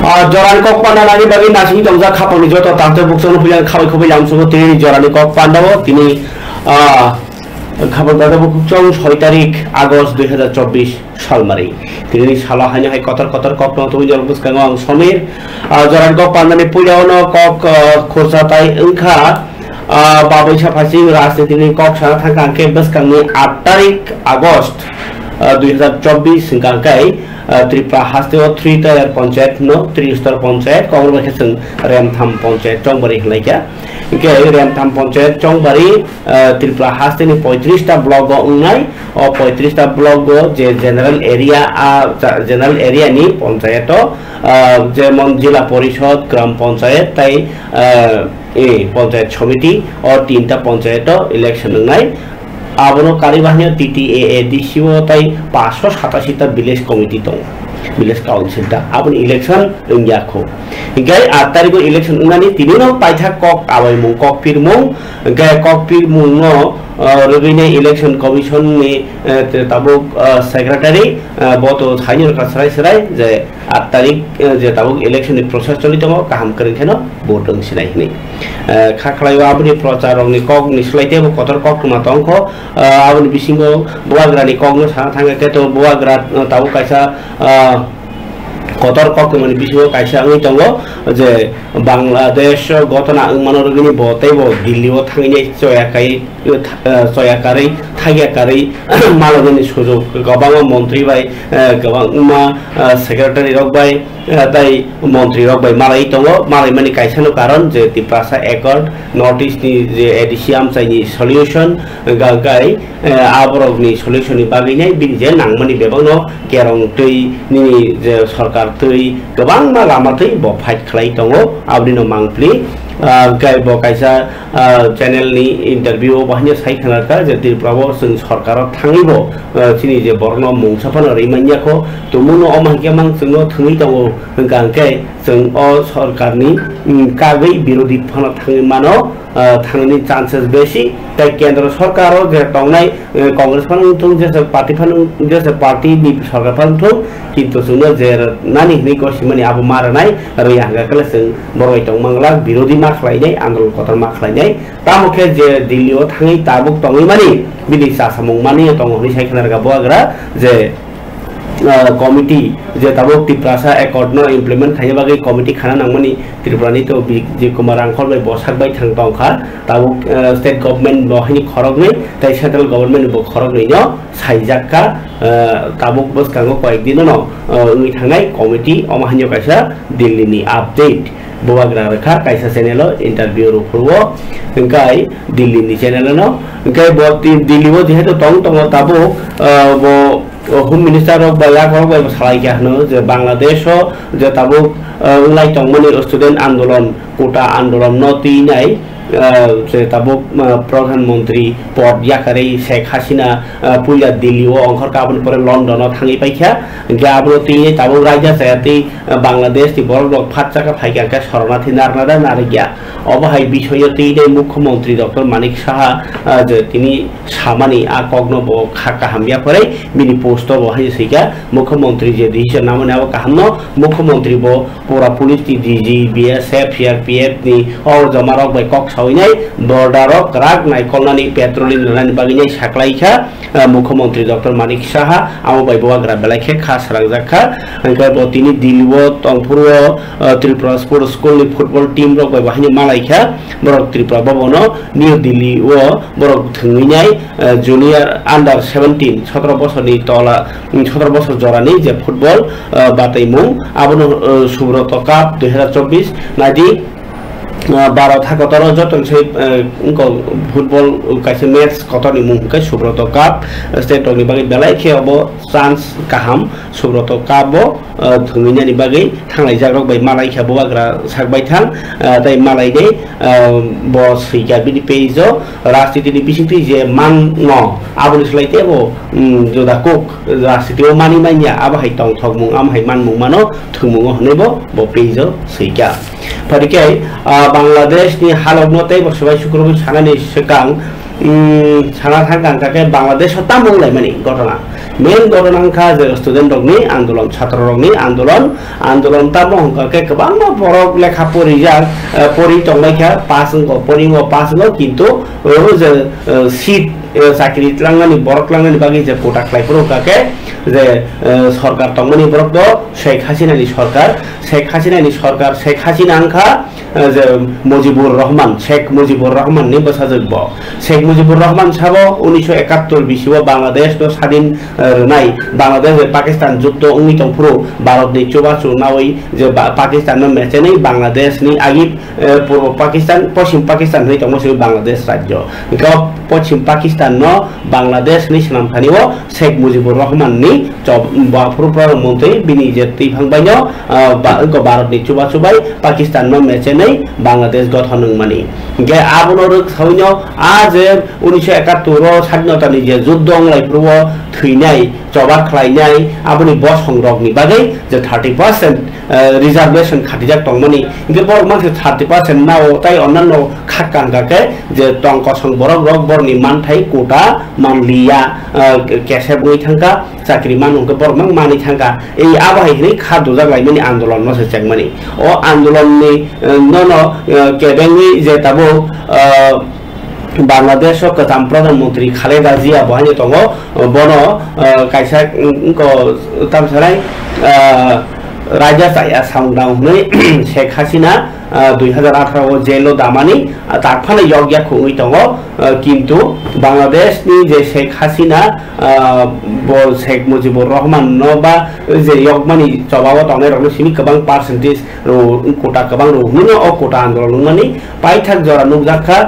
Jorani kok pandangannya bagi nasi tongza kapal joto tante bukson punya kapal kapal yang suku tini Jorani kok pandawo tini kapal tante bukson 6 tarik Agustus 2024 সাল মারি তিনি সালা হানি high কতর কতর cock ন তুমি জলবুস Kang Samir Jorani kok pandangannya punya ono kok kursa tai engka বাবৈশা ফাঁসি রাজনীতি cock সারা থাকা কে বস কাংনি 8 তারিখ আগস্ট 2024 সিংকাংকাই त्रिपुरा हास्ते 3 टायर पंचायत नो 3 स्तर पंचायत कांग्रेस खेसं रेमथाम पंचायत चौंबारी हलाइका के रेमथाम पंचायत चौंबारी त्रिपुरा हास्ते नि 35 टा ब्लॉक उंगाई और 35 टा ब्लॉक जे जनरल एरिया नि पंचायत जेमन जिला परिषद ग्राम पंचायत ताई पंचायत समिति और 3 टा पंचायत इलेक्शन उंगाई आबनो कार्यवाही TTAA DCO ताई 587 टा विलेज कमिटी दं विलेज काउंसिल टा आबनो इलेक्शन इंगियाखौ गाय 8 तारिख इलेक्शन उनानि तिनिनो पाइथा कक आबाय मुं कक पिरमुं गाय कक पिरमुं नो रबिने इलेक्शन कमिशन नि ताबुक सेक्रेटारी बतो थाइनि कासराय सराय जे 8 तारिख जे ताबुक इलेक्शन प्रोसेस चलित दङ काहाम करिखेनो भोटं सिनायनि खाखलाय आबनि प्रचारनि कक निस्लाइते कतर कक मातंख आबनि बिसिंगो बुवाग्रानि ककनो सा थांगे केतो बुवाग्रा ताबुक कायसा कतर कक माने बिसिंगो कायसा आंनि दङ जे बांलादेश गतना मानरगिनि बतैबो दिल्लीआव थांगिनि चयाकारै थागियाकारै मालगनि सुजुग गोबां मन्त्री बाय गोबां सेक्रेटारि रक बाय ताई मंत्री रक बाय मालाय दङ मालाय माने कायसानो कारण जे तिप्रासा एकर्ड नॉर्थ ईस्ट नि जे एडिसियाम चाइनि सल्यूशन गाय आबरगनि सल्यूशन नि बागैनाय बिनि जे नांमानि बेबांनो केरं तै नि जे सरकार तै गोबां लामा तै ब फाइट खालाय दङ आबदिनो मांफ्लि गाय ब कायसा चैनल नि इंटरव्यू बहाय साइखनारका जे त्रिपुराव जों सरकाराव थाङैबो सिनि जे बरनो मुंसाफान रैमानियाखौ तुमुनो अमांकेमां जोंनो थङै दङ गांके जों अ सरकारनि कागै विरोधी फाना थाङै मानो थांनि चान्सेस बेसी ताई केंद्र सरकारो जे तंनाय कांग्रेस फान जे पार्टी नि सरकार फान किन्तु जोंनो जे नानि नि गसिमानि आबो मारनाय रैहांगा कले जों बरय दं मंगला विरोधी माखलायनाय आंदोलन कतर माखलायनाय तामुखे जे दिल्लीआव थाङै ताबुक तङै मानि बिनि सासामुं मानि दङ नि साइखनारगा बुवाग्रा जे कमिटी जे ताबुक त्रिपुरा एकर्ड न इमप्लिमेंट खायनो बागै कमिटी खाना नांगमानि त्रिपुरानि तो जे कुमार आंखल बाय बसाकबाय थां दंखा ताबुक स्टेट गवर्नमेंट बहायनि खरगनै ताई सेंट्रल गवर्नमेंट बो खरगनै न साइजाक्का ताबुक बस कांगो कयेक दिन न उनि थांनाय कमिटी अमाहान्य कायसा दिल्लीनि अपडेट बुवाग्रा रेखा कायसा चैनल इंटरव्यू रुफुरवो इंकाय दिल्लीनि चैनल न इंकाय बो दिल्लीबो जेहेतु तंग ताबुक बो होम मिनिस्टर ऑफ बायाक बाय सालायगानो जे बांलादेश जे ताबुक उलाय तंगमनि स्टूडेंट आंदोलन कोटा आंदोलन नतीनाय जे ताबुक प्रधानमंत्री पद याकारै शेख हासिना पुइला दिल्लीआव अंखर गाबन पर लंडनाव थाङै पाइखा गाबनो तिने ताबुक रायजा जायाति बांलादेश नि बरक फाटजाका फाइगाका शरणार्थी नारनादा नारगिया अबहाय बिषय तिने मुख्यमंत्री डॉक्टर मानिक साहा जे तिनि सामानि आ कग्नब खाका हामिया परे बिनि पोस्ट बहाय सैगा मुख्यमंत्री जे डिसिजन नामने अब काहनो मुख्यमंत्री बो पूरा पुलिस ति डीजी बीएसएफ सीआरपीएफ नि और जमारक बाय कक सावैनाय बर्डारक राग नायकलनानि पेट्रोलिंग लानि बागैनाय साख्लायखा मुख्यमंत्री डॉक्टर मानिक साहा आमो बाय बुवाग्रा बेलाखे खासरांजाखा अंका बो तिनि दिल्लीआव तंफुरव त्रिपुरा स्पोर्ट्स स्कूल नि फुटबल टीम रक बाय बाहायनि मालायखा बरक त्रिपुरा भवनो न्यू दिल्लीआव बरक थंगैनाय जूनियर अंडर 17 17 बछरनि तला 17 बछर जरानि जे फुटबल बातैमुं आबनो सुब्रत काप 2024 नादि 12 था कतर जतन से फुटबल कैसे मैच कतरनि मुंखै सुब्रत काप स्टेट नि बागै बेलायखे अब चान्स काहाम सुब्रत काप थंगैनानि बागै थांनाय जाग्रक बाय मालायखा बुवाग्रा सागबाय थां ताई मालायनै बसैका बिनि पेज राजनीतिनि बिसिंथि जे मान न आबनि सलायते बो जोदाकुक राजनीतिआव मानि मानिया आबाहाय तंग थगमुं आमहाय मानमुं मानो थंमुं हनेबो बो पेज सैका फरिके बांलादेश नि हालतनोतै बसबाय शुक्रबार सानानि सिगां साना थांगांखाके बांलादेश तामुंलाय माने घटना मेन घटना अंखा जे स्टूडेंट रगनि आंदोलन छात्र रगनि आंदोलन ताबो हंकाके गोबां बरक लेखा परिजा परि तंलायखा पास अंग किन्तु जे सीट चाकरी लांनानै बरक लांनानै बागै जे कोटा खालायफोर हंकाके जे सरकार तंमानि बरक दो शेख हासिनानि सरकार शेख हासिना अंखा जे शेख मुजिबुर रहमान नि बसाजोब शेख मुजिबुर रहमान साबो 1971 बिसिव बांग्लादेश तो स्वाधीन रनाय बांग्लादेश पाकिस्तान जुद्ध उंनि तंफ्रु भारत नि चुबाचु नावै जे पाकिस्तान न मेचेनै बांग्लादेश नि आगि पूर्व पाकिस्तान पश्चिम पाकिस्तान नि तंमसे बांग्लादेश राज्य ग पश्चिम पाकिस्तान न बांग्लादेश नि सनामखानिव शेख मुजिबुर रहमान नि बाफुर प्रधानमंत्री बिनि जे तिफांबायनो भारत नि चुबाचुबाय पाकिस्तान न मेचेनै बांग्लादेश गठन मानी गे आबनो रखौनो आज 1971 स्वाधीनतानि जे युद्ध अंलायफ्रुव थैनाय जबा खलायनाय आबनि बस संरगनि बागै जे 30% रिजर्वेशन खाटिजाक तंमनि गे बरमानसे 30% नाव ताइ अन्नानो खाकांगाके जे टंकसं बरक रक बरनि मानथाय कोटा मानलिया केसेबनि थांगा चाकरि मानुंके बरमां मानि थांगा ए आबाहिनि खादु जागलायमानि आन्दोलन नसे चेकमानि ओ आन्दोलननि ननो केबेंनि जे ताबो बांग्लादेश गोजाम प्रधानमंत्री खालेदा जिया बहाय दङ बनो कायसा को तामसाराय राजा साया साउंडाउनै शेख हासिना 2018 जेलो दामानि ताकफाना यज्ञ खुङै दङ किन्तु बांग्लादेश नि जे शेख हासिना शेख मुजिबुर रहमान नबा जे यज्ञमानि जवाब दंनाय रनो सिनि गोबां पार्सेन्टेज कोटा गोबां रोहनिनो अ कोटा आन्दोलन मानि पाइथाक जरा नुजाखा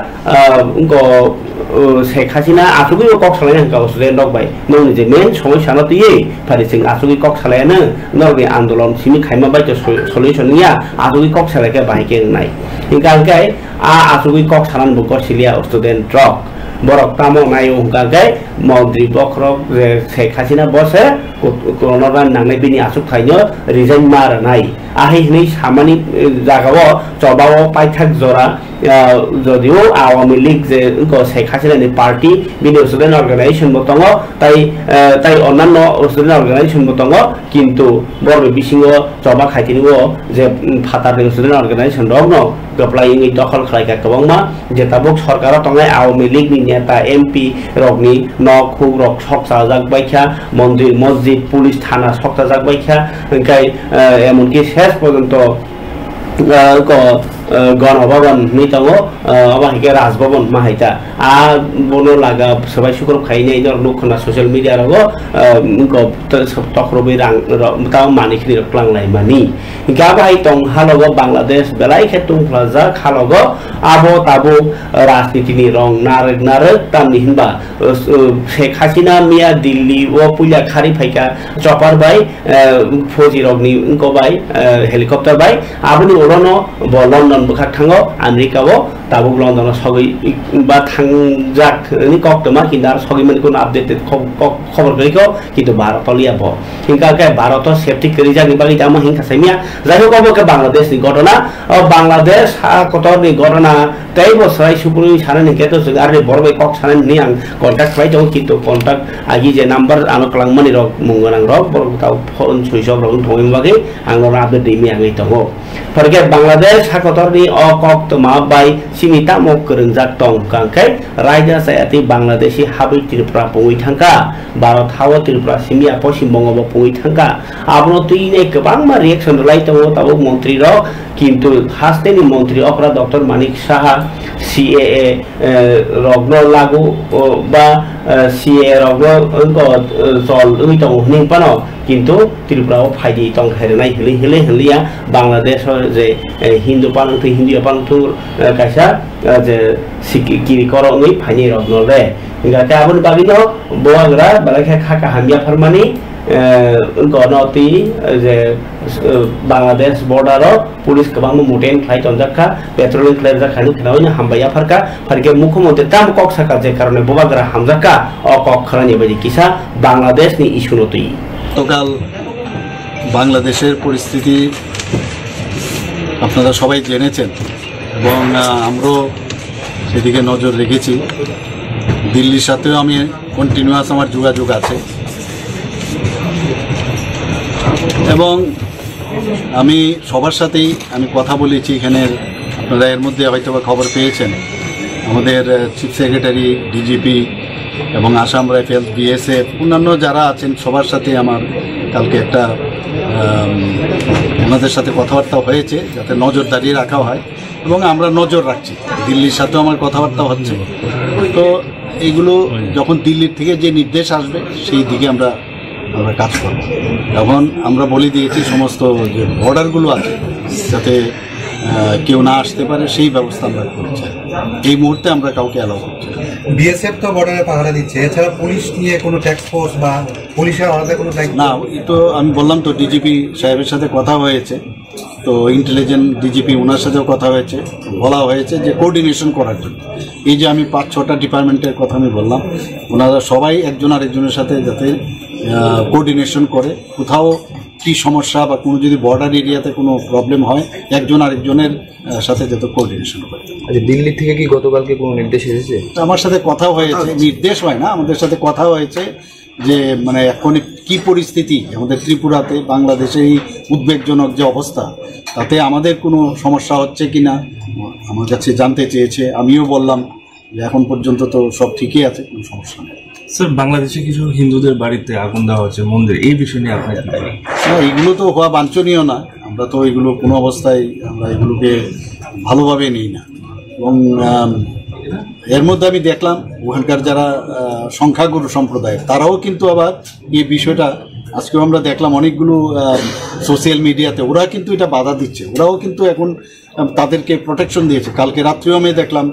शेख हासिना आसुगि कक सालायनो हंका स्टुडेन्ट रक बाय नोंनि जे मेन समस्या न तियै फारिसिं आसुगि कक सालायनो नरनि आन्दोलन सिनि खायमा बाय सल्युशन निया आसुगि कक सालायके बाहायके नाय हिंकांकाय आसुगि कक सालान बुकर सिलिया स्टुडेन्ट रक बरक तामो नाय हंकाके मन्त्रि बखरक जे शेख हासिना बसे कोरोना नांनाय बिनि आसुग थायनो रिजाइन मारनाय आहि नै सामानि जागाव चबाव पाइथाक जरा जदिও आवामी लीग जे शेख हासिनानि पार्टी बिनि स्टुडेन्ट अर्गानाइजेशन दङ ताइ अन्यान्य स्टुडेन्ट अर्गानाइजेशन दङ किन्तु बर बिसिङो चबा खायथिनिबो जे फातारनि स्टुडेन्ट अर्गानाइजेशन दङ गप्लायिङै दखल खालायका गोबांमा जे ताबुक सरकार तंनाय आवामी लीग नि नेता एमपी रगनि नखु रक सकसा जागबायखा मन्दिर मस्जिद पुलिस थाना सकसा जागबायखा ओंखाय एमनकि शेष पर्यन्त गणभवन नीतंगो अबाहिके राजभवन माहायता आ बोनो लागा सबाय सुकर खायनाय दर लुखना सोशल मीडिया रगो तखरबि रां ता मानिखनि रक्लांलाय मानि गाबाय तं हालगो बांग्लादेश बेलाय खेतुं प्लाजा खालगो आबो ताबो राजनीतिनि रं नारक तामनि हिनबा शेख हासिना मिया दिल्ली ओ पुलिया खारि फायका चपार बाय फौजी रगनि को बाय हेलिकप्टर बाय आबनि ओरनो लंडन बुखा थाङो आमेरिकाव ताबो लंडन सगै बा थांजाक नि कक्तमा किनार सगै मनकुन अपडेटेड खबर गइको किन्तु भारत लिया भ हिंकाके भारत सेफ्टी करि जानि बागै जामा हिंका सैमिया जायहो कबके बांग्लादेश नि घटना बांग्लादेश कतरनि घटना तै बसराय सुपुरि सानानि केतो जगारनि बरबै कक सानानि नि आं कन्टाक्ट खालाय दं किन्तु कन्टाक्ट आगि जे नाम्बार आनो कलांमानि रक मंगनां रक बरताव फोन सुइसब रक थोंनि बागै आं अपडेट दैमि आगै दङ फरगे बांग्लादेश हाकतरनि अकक्तमा बाय सिमिता मकरंजाक दं कांखाय रायजा सायाति बांग्लादेशी हाबै त्रिपुरा पुङै थांका भारत हाव त्रिपुरा सिमिया पश्चिम बंग पुङै थांका आबनो तुइने गोबां मा रिएक्शन लाइतव ताबो मन्त्री र किन्तु हास्तेनि मन्त्री अपरा डॉक्टर मानिक साहा सीएए रग्न लागु बा सीए रग्न चल उइतव हनि पानो किन्तु त्रिपुरा फाइदि तंग हेरनाय हेलिया बांग्लादेश जे हिन्दू पानथु हिन्दू पानथु कायसा जे सिकिरि करङै फाइनि रग्नले गाते आबन बागिनो बोआग्रा बालाखे खाका हामिया फरमानि गनति जे बांग्लादेश बॉर्डर पुलिस गोबां मुटेन फ्लाइट अनजाखा पेट्रोलिंग फ्लाइट जाखानि खनावनि हामबाया फरके मुख्यमंत्री ताम कक साका जे कारणे बोबाग्रा हामजाखा अ कक खरानि बायदि किसा बांग्लादेश नि इस्यु नति गतकाल बांग्लादेशेर परिस्थिति আপনারা সবাই জেনেছেন এবং আমরাও সেদিকে নজর রেখেছি দিল্লির সাথেও আমি কন্টিনিউয়াস আমার যোগাযোগ আছে এবং আমি সবার সাথেই আমি কথা বলেছি। এখানের আপনারা এর মধ্যে হয়তো বা খবর পেয়েছেন, আমাদের চিফ সেক্রেটারি, ডিজিপি এবং আসাম রাইফেলস, বিএসএফ, অন্যান্য যারা আছেন সবার সাথে আমার কালকে একটা ওনাদের সাথে কথাবার্তা হয়েছে যাতে নজরদারি রাখা হয়, এবং আমরা নজর রাখছি। দিল্লির সাথেও আমার কথাবার্তা হচ্ছে। তো এইগুলো যখন দিল্লির থেকে যে নির্দেশ আসবে সেই দিকে আমরা কাজ করব। এখন আমরা বলে দিয়েছি সমস্ত যে বর্ডারগুলো আছে যাতে কেউ না আসতে পারে সেই ব্যবস্থা আমরা করছি। এই মুহূর্তে আমরা কাউকে অ্যালাউ করছি। বিএসএফ তো বর্ডারে পাহারা দিচ্ছে, এছাড়া পুলিশ নিয়ে কোনো ট্যাক্স ফোর্স বা পুলিশের আলাদা কোনো দায়িত্ব না? এই তো আমি বললাম তো, ডিজিপি সাহেবের সাথে কথা হয়েছে, তো ইন্টেলিজেন্ট ডিজিপি ওনার সাথেও কথা হয়েছে, বলা হয়েছে যে কোঅর্ডিনেশন করার জন্য। এই যে আমি 5-6টা ডিপার্টমেন্টের কথা আমি বললাম, ওনারা সবাই একজন আরেকজনের সাথে যাতে কোঅর্ডিনেশন করে, কোথাও কি সমস্যা বা কোনো যদি বর্ডার এরিয়াতে কোনো প্রবলেম হয় একজন আরেকজনের সাথে যাতে কোঅর্ডিনেশন করে। আচ্ছা, দিল্লি থেকে কি গতকালকে কোনো নির্দেশ এসেছে? আমার সাথে কথা হয়েছে, নির্দেশ হয় না, আমাদের সাথে কথা হয়েছে যে মানে এখন কি পরিস্থিতি আমাদের ত্রিপুরাতে, বাংলাদেশে এই উদ্বেগজনক যে অবস্থা, তাতে আমাদের কোনো সমস্যা হচ্ছে কি না আমার কাছে জানতে চেয়েছে। আমিও বললাম যে এখন পর্যন্ত তো সব ঠিকই আছে, কোনো সমস্যা নেই। স্যার, বাংলাদেশে কিছু হিন্দুদের বাড়িতে আগুন দেওয়া হচ্ছে মন্দির, এই বিষয় নিয়ে আপনার কি বলেন? এগুলো তো হওয়া বাঞ্ছনীয় না। আমরা তো এগুলো কোনো অবস্থায় আমরা এগুলোকে ভালোভাবে নিই না। এবং এর মধ্যে আমি দেখলাম ওখানকার যারা সংখ্যাগুরু সম্প্রদায়, তারাও কিন্তু আবার এই বিষয়টা আজকেও আমরা দেখলাম অনেকগুলো সোশ্যাল মিডিয়াতে, ওরা কিন্তু এটা বাধা দিচ্ছে। ওরাও কিন্তু এখন তাদেরকে প্রোটেকশন দিয়েছে। কালকে রাত্রেও আমি দেখলাম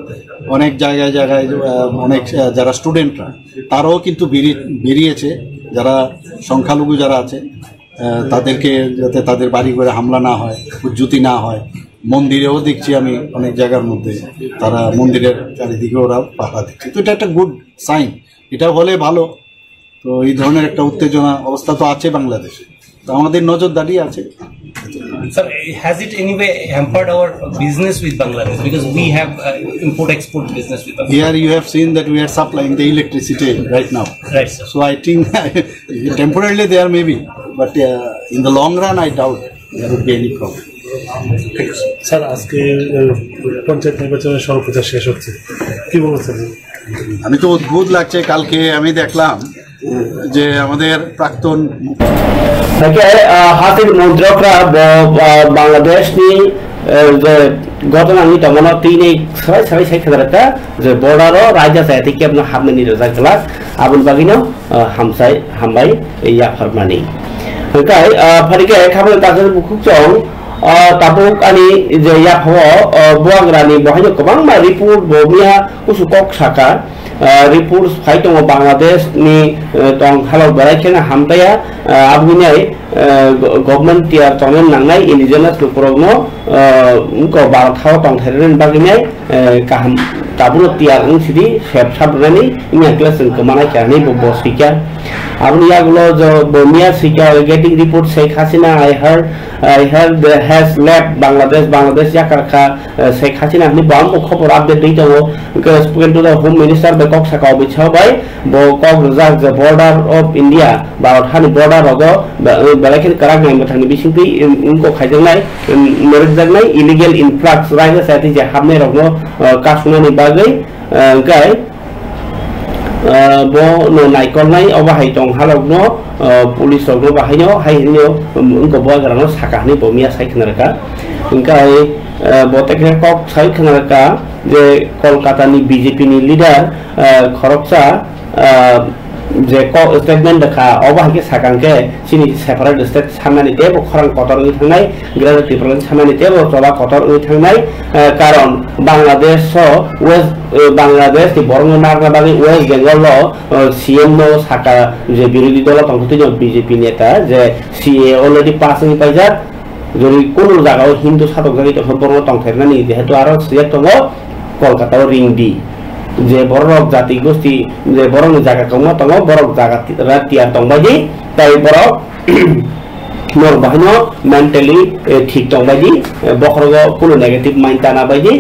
অনেক জায়গায় অনেক যারা স্টুডেন্টরা, তারাও কিন্তু বেরিয়েছে, যারা সংখ্যালঘু যারা আছে তাদেরকে যাতে তাদের বাড়ি ঘরে হামলা না হয়, উজ্জুতি না হয়। মন্দিরেও দেখছি আমি অনেক জায়গার মধ্যে তারা মন্দিরের চারিদিকে ওরা পাহারা দিচ্ছে। তো এটা একটা গুড সাইন, এটা হলে ভালো। তো এই ধরনের একটা উত্তেজনা অবস্থা তো আছে বাংলাদেশে, তো আমাদের নজরদারি আছে। Sir, has it anyway hampered our business with Bangladesh? Because we have import-export business with Bangladesh. Here you have seen that we are supplying the electricity right now. Right, sir. So I think temporarily there may be, but in the long run I doubt there would be any problem. Sir, আজকে পঞ্চায়েত নির্বাচনের সর্বপ্রচার শেষ হচ্ছে, কি বলছেন? আমি তো অদ্ভুত লাগছে। কালকে আমি দেখলাম যে আমাদের প্রাক্তন hasil mudrakra Bangladesh ni ঘটনা ni tomono tini sarai sai khadarata je bordaro raja sai tike apna hamne ni raja kala abul bagino hambai ya farmani kai farike khabal tasar bukukjong tabuk ani je ya phawo buagrani bahino kobang ma report bomia usukok saka report faitong Bangladesh ni tong halok baraikena hamtaya abunai government tiar tongen nangnai indigenous lukurogno ko barathao tong theren baginai kaham tabuno tiar sidi sep sabrani ini klasen kemanai karni bosika abuni yagulo jo bomia sika getting report Sheikh Hasina I heard has left Bangladesh yakarka Sheikh Hasina ni bam khobor update dito because spoken to the home minister the kok saka obichabai bo kok rizal the border of India ba thani border rogo balakin karak nai mathani bisingti inko khaijangnai merijjangnai illegal influx raja sati je hamne rogno kasuna ni bagai gai bo no naikolnai obahai tong halogno police rogno bahaino haino unko boagrano sakahni bomia saikhnaraka gai bo tekne kok saikhnaraka je Kolkata ni BJP ni leader Khoroksa je statement dekha obahike sakangke sini separate state samani tebo khorang kotor ni thangnai Greater Tripura samani tebo tola kotor ni thangnai karon Bangladesh West Bangladesh ti borong narna bagi West Bengal lo CM no saka je birodhi dol tongkuti jo BJP neta je CA already passing paija jodi kono jagao Hindu sadok jagi to borong tongthairnani jehetu aro siya tongo Kolkata ring D je borok jati gosti je borong jaga kongmo tongo borok jaga tiar tongbaji tai borok nor bahino mentally ঠিক tongbaji bokhrogo kono negative mind tana baji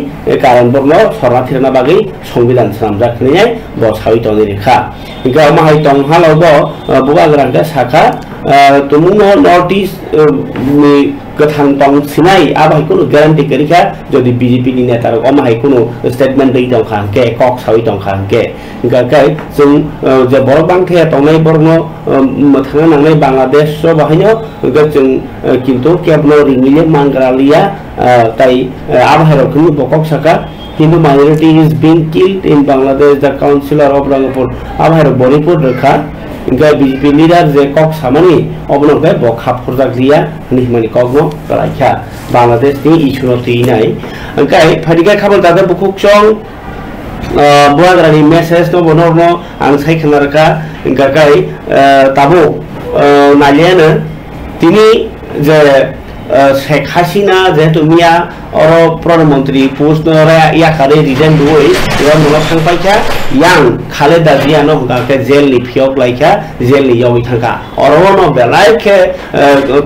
karon borno sorna thirna bagi সংবিধান samjak khniye bo sawi tongni rekha ga mahai tong halogo buga grangda saka तुमुनो north east गथां तंग सिनाई आबाय कुनु guarantee करिखा जदि BJP नि नेता अमाहाय कुनु स्टेटमेंट दै दं खांके कक सावि दं खांके गाय जों जे बरक बांथे तंनाय बरनो मथांगा नांनाय बांलादेश बाहायनो जों किन्तु केबनो रिमिले मांग्रालिया ताई आबाय रखनि बकक साका Hindu minority is being killed in Bangladesh. The councillor of Rangpur, Abhar Bonipur Rekha, Inga BJP leader je Kok Samani, Obno Gai Bokhap Horzaglia, Nihmani Kogno, Galakha, Bangladesh ni issue ti nai. Inga Fadiga Kabal Dada Bukuk Chong, Buagrani message no Bonorno, and Saikanarka, Inga Gai Tabu Naliana, Tini the Sheikh Hasina, Zetumia. और प्रधानमंत्री post या खाले resign दुई या मुलाकात Paika yang Khaleda जियानो गाके jail नि फियक लाइका जेल नि यावि थांका और नो बेलाय के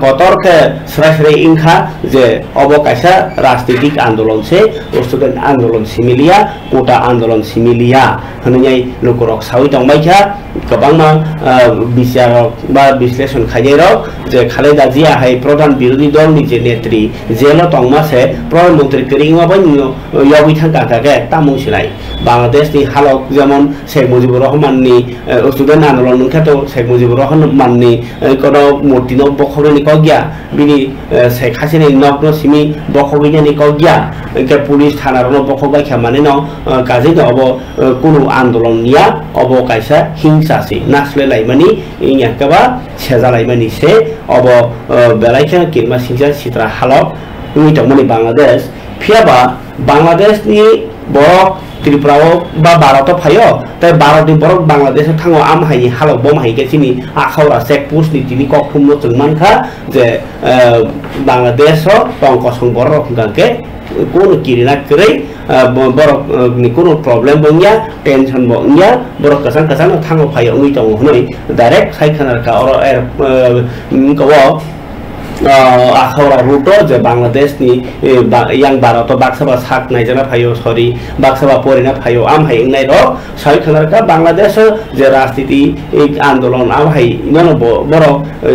कतर के सरासरि इंखा जे अबकाशा राजनीतिक आंदोलन से स्टूडेंट आंदोलन सिमिलिया कोटा आंदोलन सिमिलिया हनयाय लोकरक सावि दंबायखा गोबांना बिचारक बा विश्लेषण खायरक जे खालेदा जिया हाय प्रधान विरोधी दल नि जे नेत्री जेल तंगमासे प्रधानमंत्री करिंगा बन यावि थांका गाके तामुसिनाय बांग्लादेश नि हालक যেমন শেখ মুজিবুর রহমাননি স্টুডেন্ট আন্দোলন খাতো শেখ মুজিবুর রহমাননি কোন মূর্তিনো বখবনি কগিয়া বিনি শেখ হাসিনানি নগ্ন সিমি বখবিনি কগিয়া কে পুলিশ থানারনো বখবাই খামানে ন কাজে অব কোন আন্দোলন নিয়া অব কাইসা হিংসাসি নাসলে লাইমানি ইয়াকাবা সেজা লাইমানি সে অব বেলাইখা কিরমা সিংজা সিত্রা হালক উইতমনি বাংলাদেশ ফিয়াবা বাংলাদেশ নি বড় त्रिपुराओ बा भारत फायो ताय भारतनि बरक बांग्लादेश थाङो आमहायनि हालक बमहायके सिनि आखावरा चेक पोस्ट नि तिनि कखुमनो जोंमानखा जे बांग्लादेश टंक संबर रखगाके कोन किरिना करे बरक नि कोन प्रॉब्लम बंगिया टेंशन बंगिया बरक कसान कसान थाङो फायो उइ दङ हनै डाइरेक्ट साइखानारका और कवा आखावरा रूट जे बांग्लादेश नि yang भारत बाक्साबा साक नायजना फायो सरी बाक्साबा परिना फायो आमहाय इंनाय रो साइ खनारका बांग्लादेश जे राजनीति एक आंदोलन आमहाय इनो बरो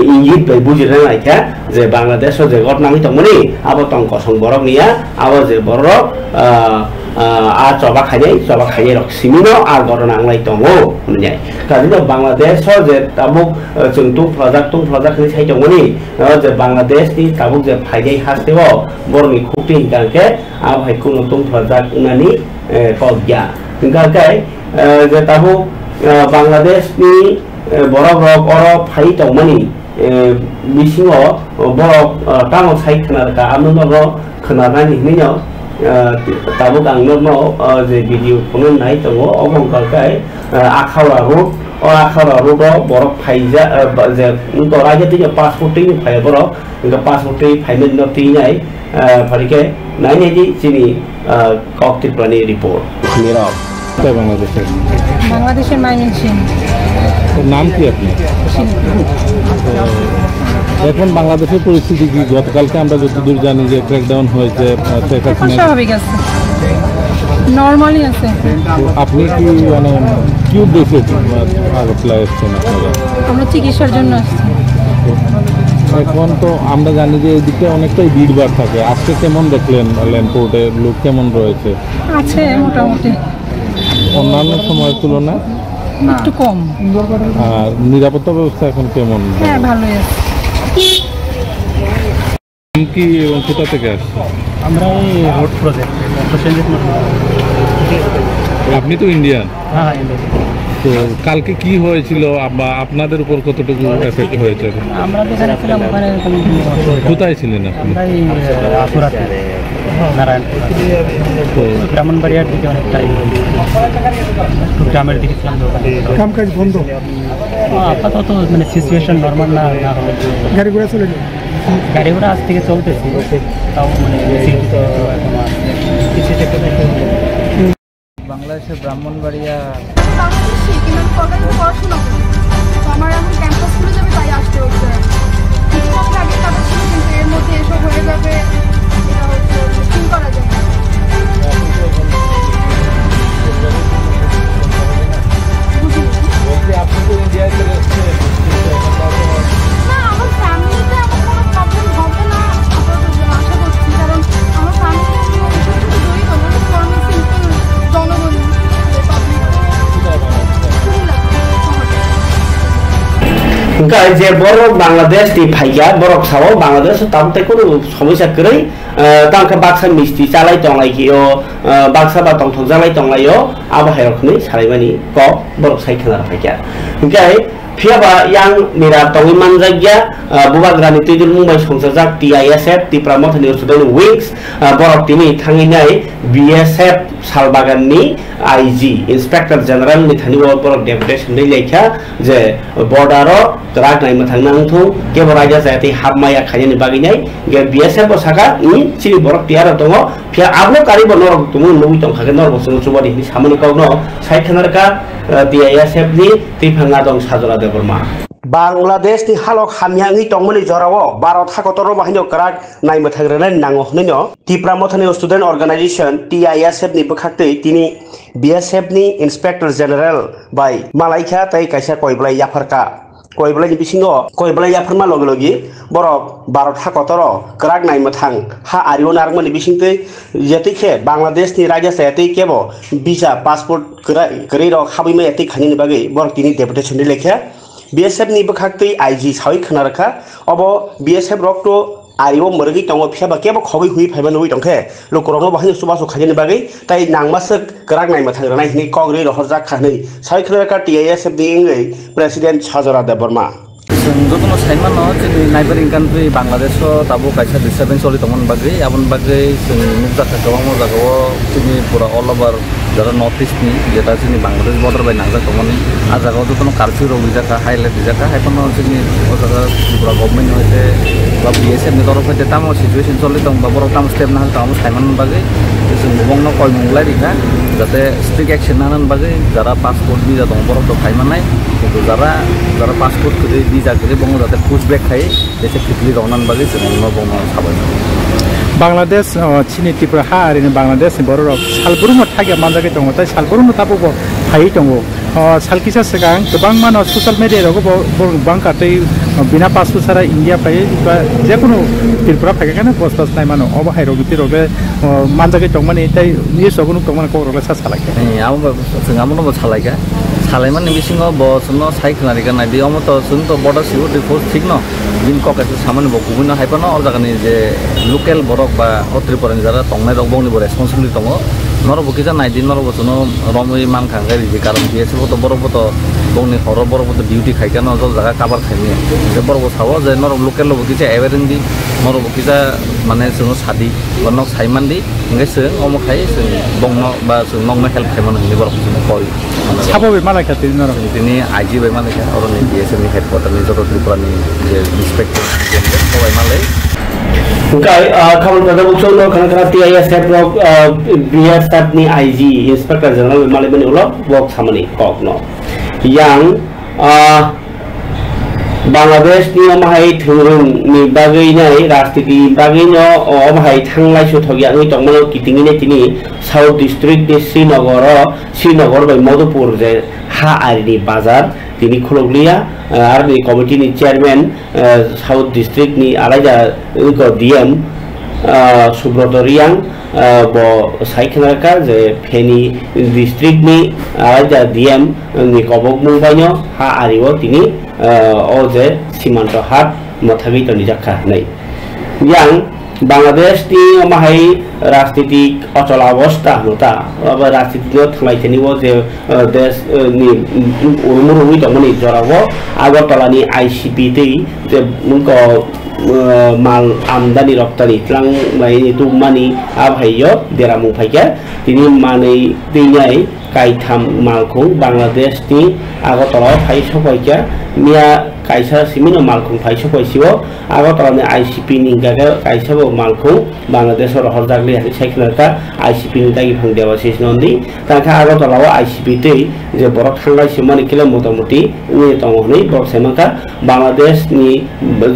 इंगित बाय बुजिरा नायखा जे बांग्लादेश जे घटनानि तमनि आबो तंक संबरक निया आबो जे बरो आ चबा खाइनाय रक सिमिनो आ घटना आंलाय दङो होननाय काजिनो बांग्लादेश जे ताबुक जोंतु प्रजाक्तु प्रजाकनि साइ दङनि जे बांग्लादेश नि ताबुक जे फाइनाय हास्तेबो बरनि खुक्ति गाके आबहाय कुनु तुम प्रजाक उनानि कगया गाके जे ताबुक बांग्लादेश नि बरक रक और फाइ दङमनि बिसिङो बरक ताङो साइ खनारका आमनो खनानानि हिनिनो ताबुक आंनो जे भिडिअ खौनो नाय दङ अबंकाय आखावरा रूट और आखावरा रूट बरक फाइजा जे तराजे तिनि पासपोर्ट नि फाय बरक इनका पासपोर्ट फाइमेन न तिनाय फरिके नायने दि जिनि कक्ति प्लानि रिपोर्ट मेरा बांग्लादेशेर माइनसिन नाम কি আপনার এখন বাংলাদেশের পরিস্থিতি কি গতকালকে আমরা যতদূর জানি যে ক্র্যাকডাউন হয়েছে স্বাভাবিক আছে নরমালি আছে আপনি কি মানে কি উদ্দেশ্যে আগরতলা এসেছেন আপনারা আমরা চিকিৎসার জন্য আসছি এখন তো আমরা জানি যে এদিকে অনেকটাই ভিড়ভাড় থাকে আজকে কেমন দেখলেন ল্যান্ডপোর্টে লোক কেমন রয়েছে আছে মোটামুটি অন্যান্য সময়ের তুলনায় একটু কম আর নিরাপত্তা ব্যবস্থা এখন কেমন হ্যাঁ ভালোই আছে কি এবং কোথা থেকে আসছে আমরা এই রোড প্রজেক্ট আপনি তো ইন্ডিয়ান হ্যাঁ তো কালকে কি হয়েছিল বা আপনাদের উপর কতটুকু এফেক্ট হয়েছে আমরা যেখানে ছিলাম ওখানে কোথায় ছিলেন আপনি আসুরাতে নারায়ণপুর তো ব্রাহ্মণবাড়িয়ার দিকে অনেকটাই গ্রামের দিকে ছিলাম কামকাজ বন্ধ আপাতত মানে সিচুয়েশন নর্মাল না হলে গাড়ি ঘোড়া চলে গাড়ি ঘোড়া আজ থেকে চলতেছে তাও মানে বাংলাদেশের ব্রাহ্মণবাড়িয়া বাংলাদেশে কিন্তু কলকাতায় পড়াশোনা করি তো আমার এখন ক্যাম্পাস খুলে যাবে তাই আসতে হচ্ছে কিছুদিন আগে কথা ছিল কিন্তু এর মধ্যে এসব হয়ে যাবে এটা হচ্ছে ঠিক করা যায় না আপনি তো ইন্ডিয়ায় চলে এসেছেন না Engkau je borok Bangladesh di Phaya borok sawo Bangladesh tamte kono সমস্যা করেই তাংকা বাক্সা মিষ্টি চালাই টংলাইকিও বাক্সা বা টংথং চালাই টংলাইও আবহাওয়া রকমই সারাইমানি ক বরক সাইখানা ফাইকা Engkau Fiaba yang mira tongi manjagya bubagrani tidul Mumbai songsajak TISF ti Pramothani Student Wings borok tini thanginai BSF Salbaganni IG Inspector General ni thani borok deputation ni lekha je bordero rak nai mathang nangthu keboraja jati habmaya khajani baginai ge BSF osaka ni chiri borok tiara tongo fia ablo kari bonor tumu nubi tong khagen nor bosung chubadi ni samani kogno saikhanarka TISF ni tiphanga dong sajora deborma Bangladesh ni halok hamyangi tongmani jorao Bharat hakotoro bahino karak nai mathagrana nango hnino ti Pramothani Student Organization TISF ni bokhaktei tini BSF ni Inspector General by Malaika tai kaisa koiblai yafarka koiblai ni bisingo koiblai yafarma logi borok Bharat hakotoro karak nai mathang ha arion narmani bisingtei yetike Bangladesh ni raja sayatei kebo visa passport krai rok habimai etik khani bagi borok tini deputation ni lekha BSF ni bokhaktei IG sawi khnarkha obo BSF rokto ayo morgi tongo phiaba kebo khobi hui phaiba noi tongkhe lokorong bahini subaso khajeni bagai tai nangmasek karak nai mathangrana hini kongri rohorjak khanei sawi khnarkha TISF ni ingei President Sajara Deborma Jotono Saiman no neighboring country Bangladesh tabo kaisa disturbance oli tomon bagai abon bagai nukta kagawang mo jagao tini pura all over jara north east ni jeta sini Bangladesh border by nangja tomoni a jagao jotono curfew ro bijaka highlight bijaka haipono sini ojaga pura government hoite ba BSF ni torof hoite tamo situation choli tong ba borok tam step na tamo Saiman bagai bongno koi munglai dikha jate strict action nanan bagai jara passport visa tong borok to khai manai কিন্তু যারা passport করে visa করে বঙ্গ যাতে pushback খাই দেশে ফিটলি রওনান বাগে সেগুলো বঙ্গ সাবাই বাংলাদেশ চিনি ত্রিপুরা হা আরিনি বাংলাদেশ বড় সালবুরুমো থাকে মানজাগে দङ তাই সালবুরুমো তাবো ফাই दङ सालकिसा सिगां गोबां मानो ससियेल मिडियायाव गोबां काटै बिना पासपोर्ट सारा इन्डिया फाय बा जेकुनु त्रिपुरा फायखाने बस बस नाय मानो अब हाइरो बितिरोगे मानजागे दङ माने ताई निसगुनु दङ माने खबरला सा सालाके आव जोंगामनो सालायगा सालायमान बिसिङो बसनो साइखनारिगा नाय बियावमो तो जों तो बर्डर सिकिउरिटी फोर्स ठीक न बिन ककासे सामान बकुबिनो हाइपानो अर जागानि जे लोकेल बरक बा त्रिपुरानि जारा तंनाय रंबंनि बो रेसपन्सिबिलिटी दङ नरबो किजा नाय दिन नरबो जोनो रमय मानखांगाय रिजि कारण बिएसएफ तो बरबो तो बंनि हर बरबो तो डिउटी खायखानो जल जागा कभार खायनि जे बरबो सावो जे नरब लोकेल बो किजा एवेरेन्डि नरबो किजा माने जोनो सादि बनक साइमानदि इंगे जों अमो खाय जों बंनो बा जों नंनो हेल्प खायमान नि बरबो जों कय साबो बे मालायखा नरब दिनि आइजि बे मालायखा अरनि बिएसएफ नि हेडक्वार्टार नि जतो त्रिपुरानि जे इन्सपेक्टर सबाय मालाय Engkau kamu pada bukan lo karena TISF lo BSF ni IG Inspector General Malaysia ulo work sama ni kok no yang Bangladesh ni omahai thurung ni bagai nai rastiti bagai no omahai thanglai suthogi ani tongmano kitingi ne tini South District ni Srinagar by Madhupur je ha arini bazar tini khuloglia ar ni committee ni chairman South District ni alaja ko DM Subroto Riang bo saikhnarka je Feni district ni alaja DM ni kobok mungbaino ha ariwo tini oje simanto hat mothagi to nijakha nei yang Bangladesh ni omahai রাজনীতিক অচলাবস্থা হতা আবার রাজনীতিও থামাইতেনিব যে দেশ নি উরুমুরুমি দমনি জরাবো আগরতলানি ICP তেই যে মুক মাল আমদানি রপ্তানি ত্লাং মাই তুমানি আভাইয় দেরামু ফাইকা তিনি মানেই दैनाय কাইথাম মালখং বাংলাদেশনি আগরতলা ফাই সফাইকা মিয়া কাইসা সিমিনো মালখং ফাই সফাইছিও আগরতলানি আইসিপি नि गागा काइसाबो मालखौ बांलादेशर हरजागलि साइखनारका आईसीपी नि दागि फां देवा सेसनदि ताखा আগরতলাও आईसीपी तै जे बरक थांगाय सिमानि किलो मोटामुटी उनि तंगनि बरक सेमाका बांलादेश नि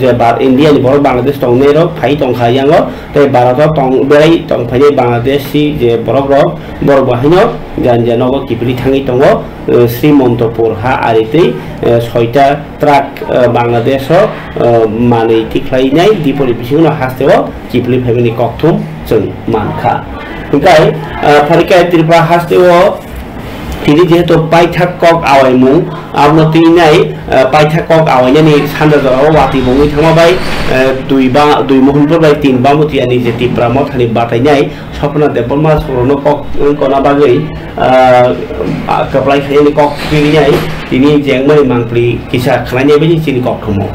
जे इंडिया नि बरक बांलादेश तंगनेरो फाइ तंखायांगो तै भारत तंग बेराय तंफानि बांलादेशि जे बरक बरक बाहिनो जानजानगो किपरि थांगि तंगो श्रीमन्तपुर हा आरितै 6टा ट्राक बांलादेश मानै तिख्लायनाय दिपरि बिसिनो हास्तेओ किपलि फेमिनि कक्थुम जों मानखा ओंखाय फारिखाय त्रिपुरा हास्तेओ তিনি যেহেতু পাইথাক কক আওয়াইমু আমনতিনাই पाइथा कक आवायनानि सानजा जराव वाति बङै थांबाय दुइ महनपुर बाय 3 बामुतियानि जे त्रिपुरा मथानि बातायनाय सपना देबमा सरनो कक कोना बागै कपलाय खायनि कक फिरिनाय दिनि जेंमै मांप्रि किसा खालायनाय बायदि सिनि कक थमो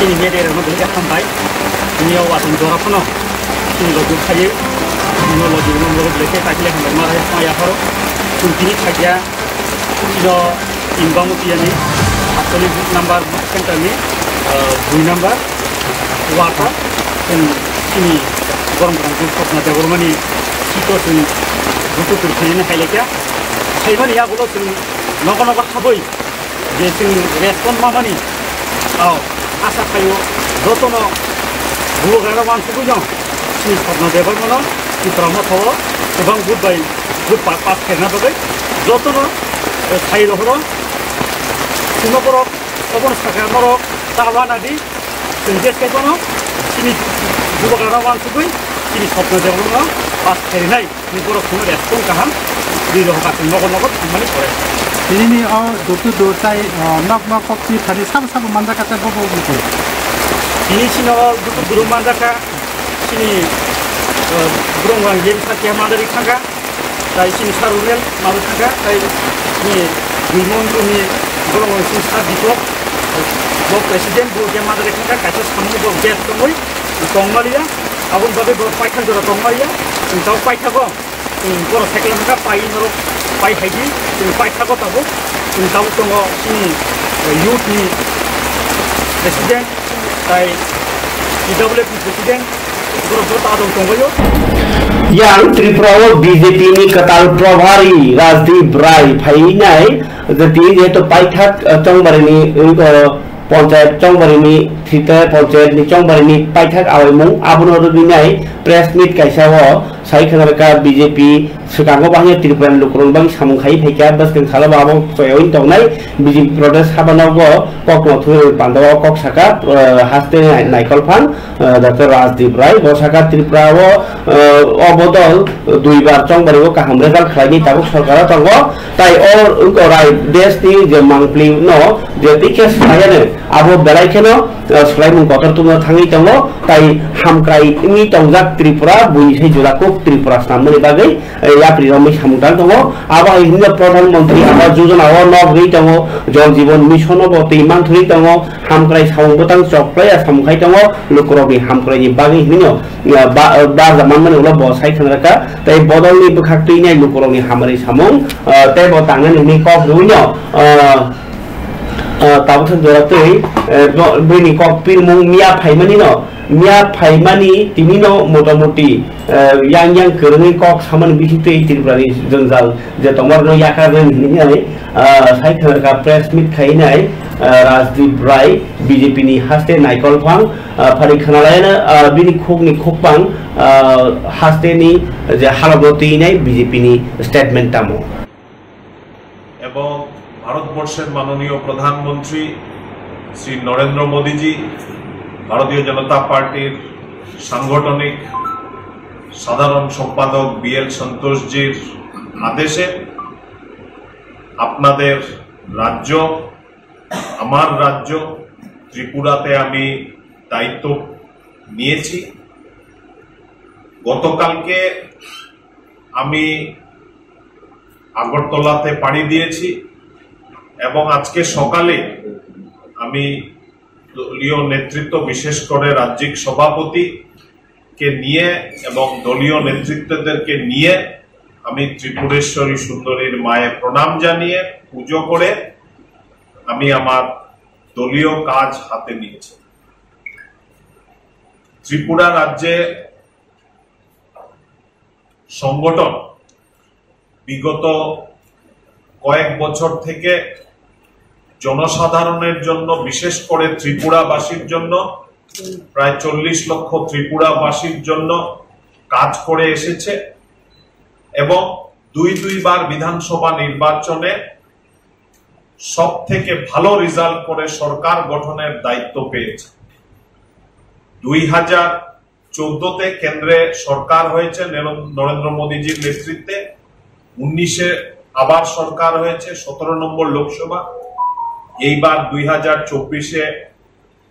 Sini media orang tu lihat sampai, ini awak tu orang pun, sini logo kaya, sini logo leke tak lihat sampai marah yang saya haru, sini kaya, sini imbang mutiara ni, asal book number center ni, 2 number, water, sini orang tu nak jaga rumah ni, kita sini buku terkini ni kaya leka, saya mana ya kalau sini nak khaboi, jadi sini respon mana ni, आशा खायो जतन बुगारा मानसिखौ जों सिनि सपना देबाय mono चित्राम थाव गोबां good पास खेरना बागै जतन साइ रहरो सिनपर अबन साखा मर तावा नादि सिनजेस केबनो सिनि बुगारा मानसिखौ सिनि सपना देबाय मोनो पास खेरनाय नि बर' खुनो रेसपन गाहाम रि रह गासिन नगर थांनानै परे ini dokter dotai nak kopi tadi sama manda kata bobo gitu. Ini sini dokter guru manda ka sini burung orang yang sakit manda di tangga, dari sini sarunel manda tangga, dari ini limon tu ni burung orang sini sakit blok presiden burung yang manda di tangga, kaca samu burung jet tungui, tongmalia, abun bagai burung paikan jora tongmalia, entau paikago, burung sekali mereka pai merok pai haji, pai kago tahu, entau tunggu sini youth ni presiden, dari PWP presiden, burung tahu tunggu yo. Yang Tripura BJP ni ketal Prabhari Rajdeep Rai Phainai, jadi dia tu paithak Chongbar ni panchayat चौंबरी थीते पंचायत चौंबरी पाइथक आवैमु आबुनोदुनिनाय press meet काइसाव साइखनरका BJP सुकांगो बाहिर त्रिपुरा लुकरंबां सामुखाइ फैका बसकन खालाबाबो सयइन तंनाय बीजेपी प्रदेश हाबानावगो ककमथु पांडव ककसाका हास्ते नाइकलफान डॉक्टर राजदीप राय बसाका त्रिपुराव अबदल दुइबार चौंबरीगो काहाम रेजाल्ट खालायनि ताबुक सरकारा तंगो ताइ और राय देशनि जे मांगप्लि न जे दिखे सायानो आबो बेलायखेनो सलायमुं गतर तुमनो थाङै दङ ताइ हामक्राइनि तंजाक त्रिपुरा बुइसै जुलाको त्रिपुरा सामने बागै याप्रि रमै सामुदान दङ आबा हिन्द प्रधानमन्त्री आबा योजनाव नगै दङ जल जीवन मिशन बतै मानथुरि दङ हामक्राइ सावबोतां चक्राय सामखाइ दङ लुकरनि हामक्राइनि बागै हिनो बा जमान माने उला बसाइ खनरका ताइ बदलनि बखाक्तैनाय लुकरनि हामरै सामुं ताइ बतांगनि नि कक रुइनो ताबुथन जरातै बेनि ककपिर मुं मिया फाइमानि न मिया फाइमानि तिनि न मोटामोटी yang kerengin kok saman bisite त्रिपुरानि जंजाल जे तमर न याका जों हिनै साइ खनरका प्रेस मीट खाइनाय राजदीप राय बीजेपी नि हास्ते नाइकलफां फारि खनालायना बिनि खोगनि खोगपां हास्तेनि जे हालबतीनाय बीजेपी नि स्टेटमेंट तामो এবং ভারতবর্ষের মাননীয় প্রধানমন্ত্রী শ্রী নরেন্দ্র মোদীজি ভারতীয় জনতা পার্টির সাংগঠনিক সাধারণ সম্পাদক বিএল সন্তোষজির আদেশে আপনাদের রাজ্য আমার রাজ্য ত্রিপুরাতে আমি দায়িত্ব নিয়েছি গতকালকে আমি আগরতলাতে পাড়ি দিয়েছি এবং আজকে সকালে আমি দলীয় নেতৃত্ব বিশেষ করে রাজ্যিক সভাপতি কে নিয়ে এবং দলীয় নেতৃত্বদেরকে নিয়ে আমি ত্রিপুরেশ্বরী সুন্দরীর মায়ে প্রণাম জানিয়ে পুজো করে আমি আমার দলীয় কাজ হাতে নিয়েছি ত্রিপুরা রাজ্যে সংগঠন বিগত কয়েক বছর থেকে জনসাধারণের জন্য বিশেষ করে ত্রিপুরাবাসীর জন্য প্রায় 40 লক্ষ ত্রিপুরাবাসীর জন্য কাজ করে এসেছে এবং দুইবার বিধানসভা নির্বাচনে সবথেকে ভালো রেজাল্ট করে সরকার গঠনের দায়িত্ব পেয়েছে 2014-তে কেন্দ্রে সরকার হয়েছে নরেন্দ্র মোদীজির নেতৃত্বে, 19-এ আবার সরকার হয়েছে, 17 নম্বর লোকসভা, এইবার 2024-এ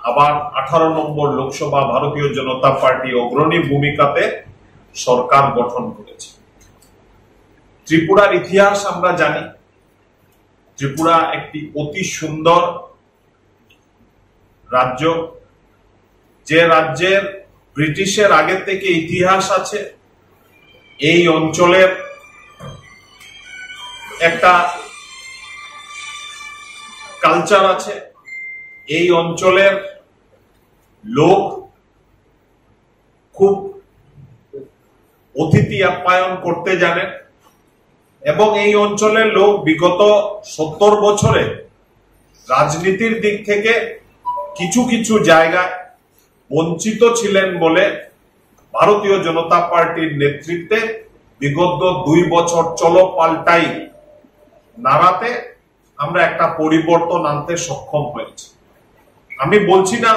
আবার 18 নম্বর লোকসভা ভারতীয় জনতা পার্টি অগ্রণী ভূমিকাতে সরকার গঠন করেছে। ত্রিপুরার ইতিহাস আমরা জানি, ত্রিপুরা একটি অতি সুন্দর রাজ্য, যে রাজ্যের ব্রিটিশের আগে থেকে ইতিহাস আছে। এই অঞ্চলের একটা কালচার আছে, এই অঞ্চলের লোক খুব অতিথি আপ্যায়ন করতে জানেন এবং এই অঞ্চলের লোক বিগত 70 বছরে রাজনীতির দিক থেকে কিছু কিছু জায়গায় বঞ্চিত ছিলেন বলে ভারতীয় জনতা পার্টির নেতৃত্বে বিগত 2 বছর চলো পাল্টাই নাড়াতে আমরা একটা পরিবর্তন আনতে সক্ষম হয়েছি। আমি বলছি না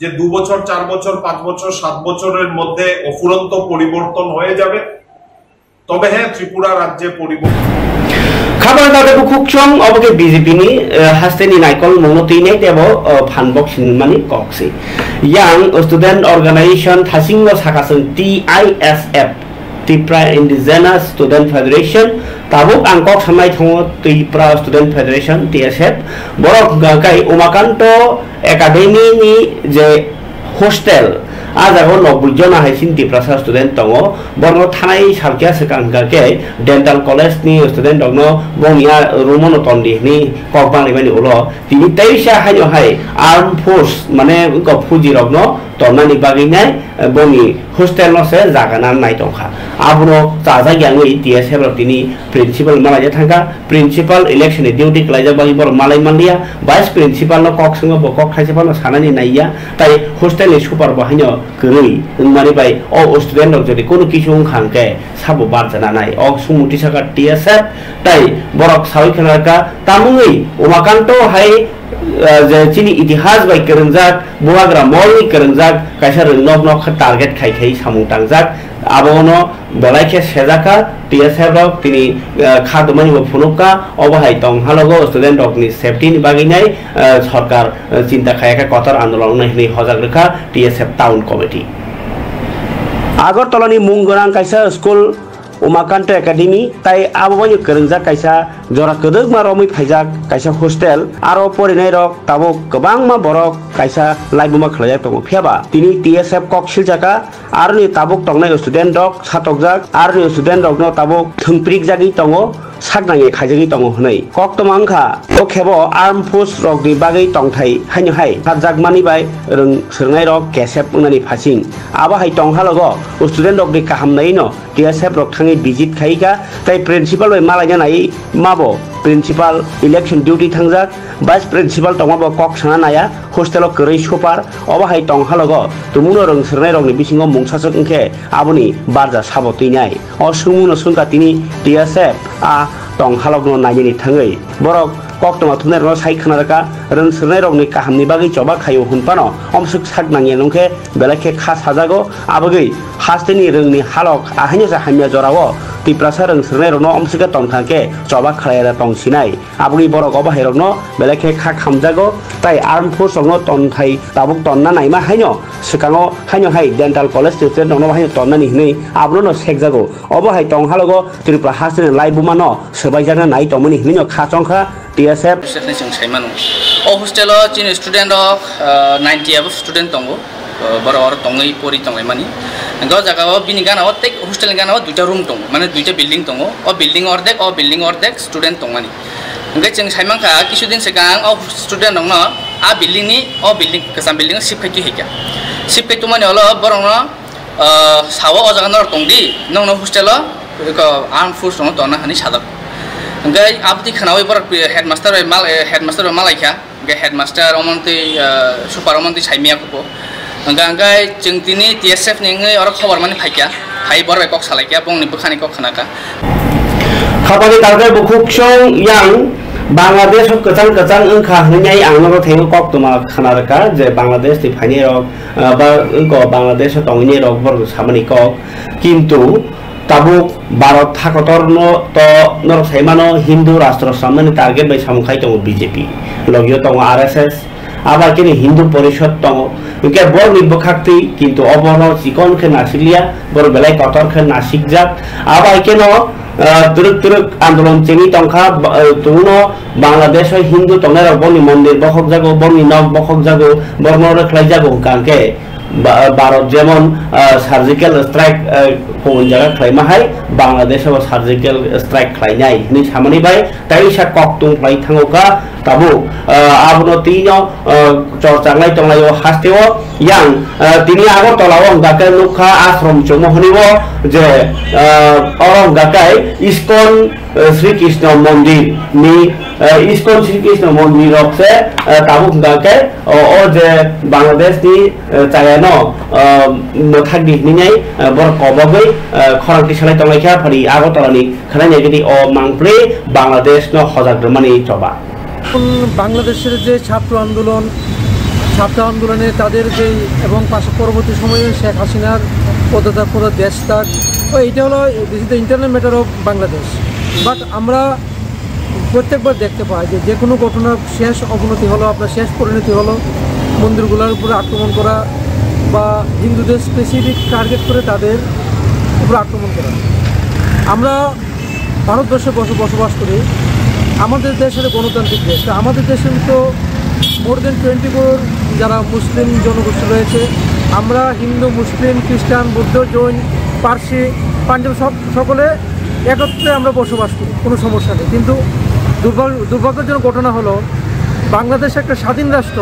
যে 2 বছর 4 বছর 5 বছর 7 বছরের মধ্যে অফুরন্ত পরিবর্তন হয়ে যাবে, তবে হ্যাঁ ত্রিপুরা রাজ্যে পরিবর্তন খাবার দাদা খুকচং অবকে BJP ni hasteni naikol monotine tebo phanbok sinmani kokse yang student organization thasingno sakasung TISF Tripura Indigenous Student Federation tabuk angkok samai thongo Tripura Student Federation TSF borok gakai Umakanto Academy ni je hostel ajago 90 jona haisin Tripura student tongo borno thanai salkia sekangke dental college ni student dogno bongya rumono tondi ni kokbani bani ulo tini taisa hayo hai armed force mane ko fuji rogno tonnani baginai bongi hostel no se jagana nai tongkha abro chaja yangi TSF ro tini principal malaja thanga principal election duty klaija bagi bor malai mandia vice principal no kok sungo bo kok khaise pano sanani naiya tai hostel ni super bahanyo gurui mani bai o student rok jodi kono kisu khangke sabo barjana nai ok sumuti saka TSF tai borok sawi khanaka tamungui Umakanto hai je chini itihas bai kerengjak buagra molni kerengjak kaisa nok nok target khai samung tangjak abono belaike sejaka TSF rok tini khadmani bo phunuka obahai tong halogo student rok ni safety ni baginai sarkar cinta khayaka kotor andolon ni hojak rekha TSF town committee Agartala ni munggorang kaisa school Umakanto Academy tai abobani kerengjak kaisa jora kedek ma romui phaijak kaisa hostel aro porinai rok tabo gobang ma borok kaisa laibuma khlajak tongo phiaba tini TSF kok siljaka arni tabuk tongnai student rok satokjak arni student rok no tabuk thungprik jagi tongo saknangi khaijagi tongo hnai kok tomangkha o khebo armed force rok ni bagai tongthai haino hai sajak mani bai rung serngai rok kesep unani phasing aba hai tonghalogo student rok ni kahamnai no TSF rok thangi visit khaika tai principal bai malai nai mabo principal election duty thangjak vice principal tongmabo kok sana naya hostel o korei super oba hai tonghalogo tumuno rung sernai rok ni bisingo mungsasok engke aboni barja sabo tuinai o sumuno sungka tini TSF a tonghalogno naini thangai borok koktoma thuner no sai khanaraka rung sernai rok ni kahamni bagi choba khayo hunpano omsuk saknangi nongke belake kha sajago abagi hasteni rung ni halok ahanya sa hamya jorao Tripura rung sernai rok no omsuka tongthangke choba khalayara tongsinai abagi borok obahai rok no belake kha khamjago tai armed force rok no tonthai tabuk tonna naima haino sikango haino hai dental college student no haino tonna ni hnei abro no sekjago obahai tonghalogo Tripura hasteni laibuma no sebaijana nai tomani hnei kha chongkha TSF saimano o hostel chin student of 90 above student tongo bor tongai pori tongai mani go jaga o bini gana o tek hostel gana o duita room tongo mane duita building tongo o building ordek student tongmani ngai ching saimangkha kisudin sekang o student no a building ni o building kasam building shift khai hika shift khai tumani olo borong no sawo o jaga nor tongdi nong no hostel ko armed force no tona hani sadak ngai abdi khanawai bor headmaster malaika ngai headmaster omonti super omonti saimia ko ngai jengtini TSF ningai ora khobor mani phaika phai bor kok salaikia bongni bukhani kok khanaka khabari targai bukhukchong yang Bangladesh কচাং কচাং ওংখা হইনাই আংনারো থেও কক তোমা খানারকা যে বাংলাদেশ তি ফাইনি রক বা ওংকো বাংলাদেশ টংনি রক বর সামনি কক কিন্তু তাবুক ভারত থাকতর তো নর সাইমানো হিন্দু রাষ্ট্র সামনে টার্গেট বাই সামখাই দङ বিজেপি লগিও দङ আরএসএস আবার কিনি হিন্দু পরিষদ দङ ইকে বড় নিবখাক্তি কিন্তু অবন চিকনকে নাসিলিয়া বড় বেলাই কতরকে নাসিকজাক আবার কেন তুরুক আন্দোলন চেনি টংখা তুনো বাংলাদেশ হিন্দু টংনার বনি মন্দির বখক জাগো বনি নক বখক জাগো বর্ণর খেলাই জাগো কানকে ভারত যেমন সার্জিক্যাল স্ট্রাইক কোন জায়গা খাইমাহাই বাংলাদেশে সার্জিক্যাল স্ট্রাইক খাইনাই নি সামনি বাই তাইসা ককতুং খাই থাঙ্গকা তাবু আবনো তিনো চরচাংলাই টংলাইও হাস্তেও ইয়াং তিনি আগরতলাও গাকে নুখা আশ্রম চমহনিব যে অরঙ্গাকাই ইসকন শ্রীকৃষ্ণ মন্দির নি ইসকন শ্রীকৃষ্ণ মন্দির রকছে তাবুক গাকে ও যে বাংলাদেশ নি চায়ানো মথাগি নিনাই বড় কবগৈ খরাংটি সালাই টংলাইখা ফারি আগরতলানি খানাই যদি ও মাংপ্রে বাংলাদেশ ন হজাগ্রমানি চবা বাংলাদেশের যে ছাত্র আন্দোলনে তাদের যে এবং পাশে পরবর্তী সময়ে শেখ হাসিনার পদত্যাগ দেশ ত্যাগ এইটা হলো this is the internal matter of Bangladesh but আমরা প্রত্যেকবার দেখতে পাই যে কোনো ঘটনার শেষ অবনতি হলো আপনার শেষ পরিণতি হলো মন্দিরগুলোর উপরে আক্রমণ করা বা হিন্দুদের স্পেসিফিক টার্গেট করে তাদের উপরে আক্রমণ করা। আমরা ভারতবর্ষে বসবাস করি, আমাদের দেশের গণতান্ত্রিক দেশ, আমাদের দেশের তো মোর দেন 24 যারা মুসলিম জনগোষ্ঠী রয়েছে, আমরা হিন্দু মুসলিম খ্রিস্টান বৌদ্ধ জৈন পার্সি পাঞ্জাব সকলে একত্রে আমরা বসবাস করি, কোনো সমস্যা নেই। কিন্তু দুর্ভাগ্যজনক ঘটনা হলো বাংলাদেশ একটা স্বাধীন রাষ্ট্র,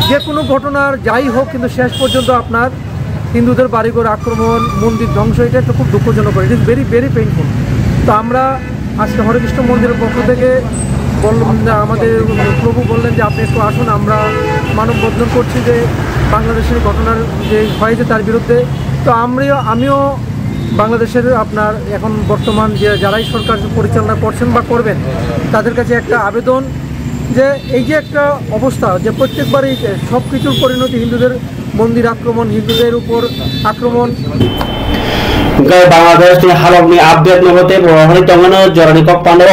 যে কোনো ঘটনার যাই হোক কিন্তু শেষ পর্যন্ত আপনার হিন্দুদের বাড়িঘর আক্রমণ মন্দির ধ্বংস, এটা একটা খুব দুঃখজনক, it is very very painful. তো আমরা আজকে হরেকৃষ্ণ মন্দিরের পক্ষ থেকে বললাম, আমাদের প্রভু বললেন যে আপনি একটু আসুন, আমরা মানববন্ধন করছি যে বাংলাদেশের ঘটনার যে হয়েছে তার বিরুদ্ধে। তো আমিও বাংলাদেশের আপনার এখন বর্তমান যে যারাই সরকার পরিচালনা করছেন বা করবেন তাদের কাছে একটা আবেদন যে এই যে একটা অবস্থা যে প্রত্যেকবারই সব কিছুর পরিণতি হিন্দুদের মন্দির আক্রমণ, হিন্দুদের উপর আক্রমণ। বাংলাদেশ হালকনি আপডেট নবতে বড়হনি তঙ্গনো জরানি কক পান্ডব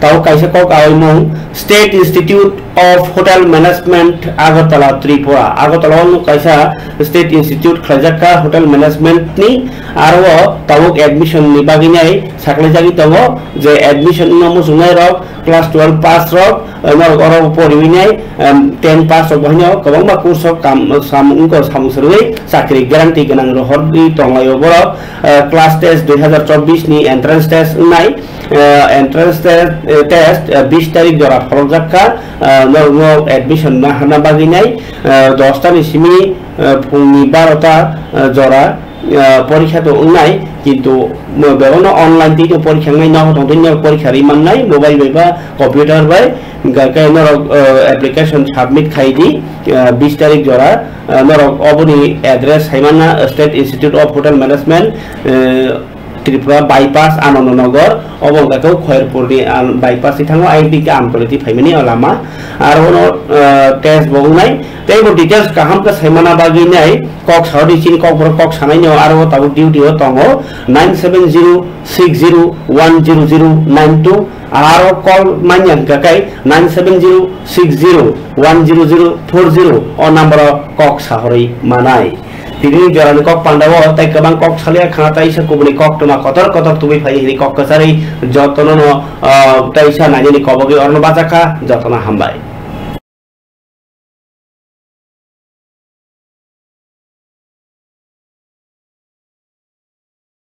তাও কাইসে কক আইমুং state institute of hotel management Agartala Tripura Agartala কাইসা স্টেট ইনস্টিটিউট খাইজাকা হোটেল ম্যানেজমেন্ট নি আরো তাবুক এডমিশন নি বাগিনাই সাকলাই জাগি তঙ্গ যে এডমিশন নমু সুনাই রক ক্লাস 12 পাস রক নর গর পরিবিনাই 10 পাস রক বহিনো কবং বা কোর্স কাম সামুংকো সামুসরুই চাকরি গ্যারান্টি গনাং রহদি তংলাयो বড় ক্লাস টেস্ট 2024 নি এন্ট্রান্স টেস্ট নাই এন্ট্রান্স টেস্ট 20 তারিখ জরা ফরজাক্কা নরম এডমিশন না হানা বাগিনাই 10 টা নিসিমি ফুংনি 12টা জরা পরীক্ষা তো নাই কিন্তু বেবন অনলাইন থেকে পরীক্ষা নাই না হতো দিন পরীক্ষা রিমান নাই মোবাইল বা কম্পিউটার বাই গাকে নর অ্যাপ্লিকেশন সাবমিট খাইদি 20 তারিখ জরা নর অবনি অ্যাড্রেস হাইমানা state institute of hotel management Tripura bypass Anandnagar অবঙ্গাকেও খয়েরপুরনি বাইপাস থাঙ্গো আইডিকে আমতলিতি ফাইমানি লাमा আর হনো টেস্ট বংনাই তেইবো ডিটেইলস কাহামকা সাইমানা বাগিনাই কক সাউদি চিন কক বড় কক সানাইনো আর তাবু ডিউটি তঙ্গো 9706010092 আর কল মাইয়ান কাকাই 9706010040 ও নাম্বার কক সাহরি মানাই তিনি জরানি কক পান্ডব তাই কবাং কক সালিয়া খানা তাইসা কুবনি কক তোমা কতর কতর তুমি ফাই হিনি কক কাসারি যতন তাইসা নাজিনি কবগে অর্ণ বাজাকা যতনা হামবাই।